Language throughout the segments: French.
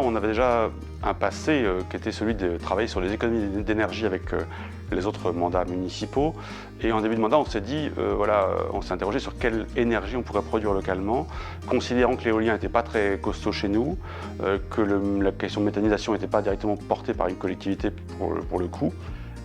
on avait déjà un passé qui était celui de travailler sur les économies d'énergie avec les autres mandats municipaux. Et en début de mandat, on s'est dit, on s'est interrogé sur quelle énergie on pourrait produire localement, considérant que l'éolien n'était pas très costaud chez nous, que la question de méthanisation n'était pas directement portée par une collectivité pour le coup.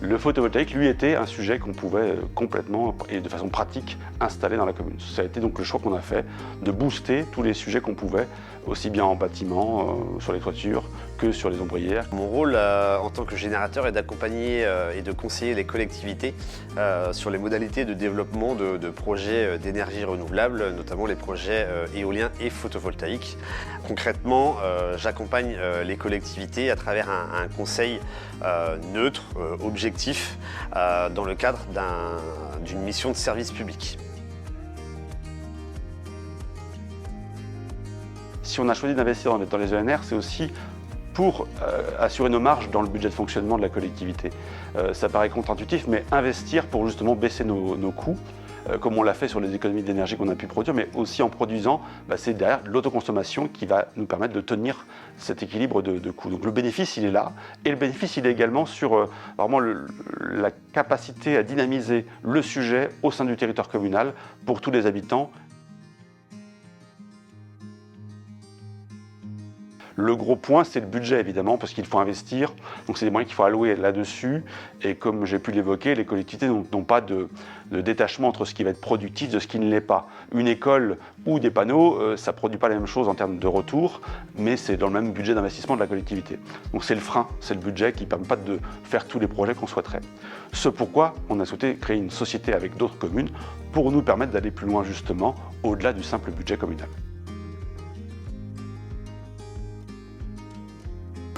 Le photovoltaïque, lui, était un sujet qu'on pouvait complètement et de façon pratique installer dans la commune. Ça a été donc le choix qu'on a fait de booster tous les sujets qu'on pouvait, aussi bien en bâtiment, sur les toitures, que sur les ombrières. Mon rôle en tant que générateur est d'accompagner et de conseiller les collectivités sur les modalités de développement de projets d'énergie renouvelable, notamment les projets éoliens et photovoltaïques. Concrètement, j'accompagne les collectivités à travers un conseil neutre, objectif, dans le cadre d'une mission de service public. Si on a choisi d'investir dans les ENR, c'est aussi pour assurer nos marges dans le budget de fonctionnement de la collectivité. Ça paraît contre-intuitif, mais investir pour justement baisser nos coûts, comme on l'a fait sur les économies d'énergie qu'on a pu produire, mais aussi en produisant, c'est derrière l'autoconsommation qui va nous permettre de tenir cet équilibre de coûts. Donc le bénéfice, il est là, et le bénéfice, il est également sur vraiment la capacité à dynamiser le sujet au sein du territoire communal pour tous les habitants. Le gros point, c'est le budget, évidemment, parce qu'il faut investir. Donc, c'est des moyens qu'il faut allouer là-dessus. Et comme j'ai pu l'évoquer, les collectivités n'ont pas de détachement entre ce qui va être productif de ce qui ne l'est pas. Une école ou des panneaux, ça ne produit pas la même chose en termes de retour, mais c'est dans le même budget d'investissement de la collectivité. Donc, c'est le frein, c'est le budget qui ne permet pas de faire tous les projets qu'on souhaiterait. Ce pourquoi on a souhaité créer une société avec d'autres communes pour nous permettre d'aller plus loin, justement, au-delà du simple budget communal.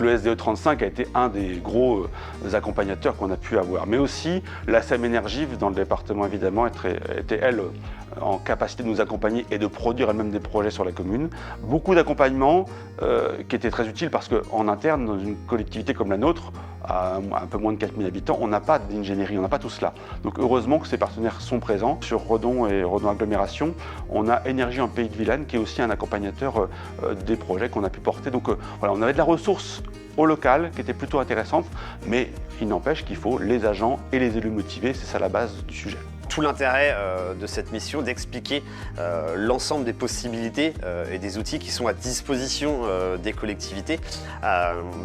Le SDE 35 a été un des gros accompagnateurs qu'on a pu avoir. Mais aussi, la SEM Énergie, dans le département évidemment, était elle en capacité de nous accompagner et de produire elle-même des projets sur la commune. Beaucoup d'accompagnement qui était très utile parce qu'en interne, dans une collectivité comme la nôtre, à un peu moins de 4000 habitants, on n'a pas d'ingénierie, on n'a pas tout cela. Donc heureusement que ces partenaires sont présents. Sur Redon et Redon Agglomération, on a Énergie en Pays de Vilaine qui est aussi un accompagnateur des projets qu'on a pu porter. Donc on avait de la ressource au local qui était plutôt intéressante, mais il n'empêche qu'il faut les agents et les élus motivés, c'est ça la base du sujet. Tout l'intérêt de cette mission, d'expliquer l'ensemble des possibilités et des outils qui sont à disposition des collectivités.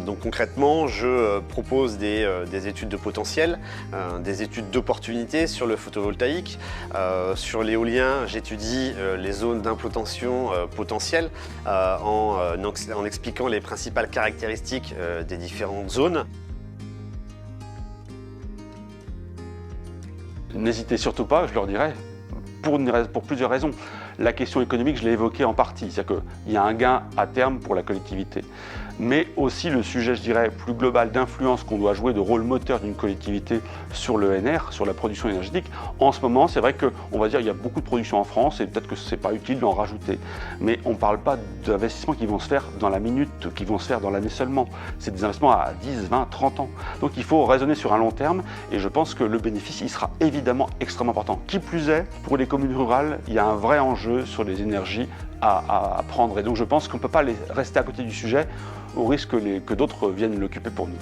Donc concrètement, je propose des études de potentiel, des études d'opportunité sur le photovoltaïque. Sur l'éolien, j'étudie les zones d'implantation potentielles en expliquant les principales caractéristiques des différentes zones. N'hésitez surtout pas, je leur dirais, pour plusieurs raisons. La question économique, je l'ai évoquée en partie, c'est-à-dire qu'il y a un gain à terme pour la collectivité. Mais aussi le sujet, je dirais, plus global d'influence qu'on doit jouer de rôle moteur d'une collectivité sur l'ENR, sur la production énergétique. En ce moment, c'est vrai qu'on va dire qu'il y a beaucoup de production en France et peut-être que ce n'est pas utile d'en rajouter. Mais on ne parle pas d'investissements qui vont se faire dans la minute, qui vont se faire dans l'année seulement. C'est des investissements à 10, 20, 30 ans. Donc il faut raisonner sur un long terme et je pense que le bénéfice, il sera évidemment extrêmement important. Qui plus est, pour les communes rurales, il y a un vrai enjeu sur les énergies à prendre. Et donc je pense qu'on ne peut pas rester à côté du sujet au risque que d'autres viennent l'occuper pour nous.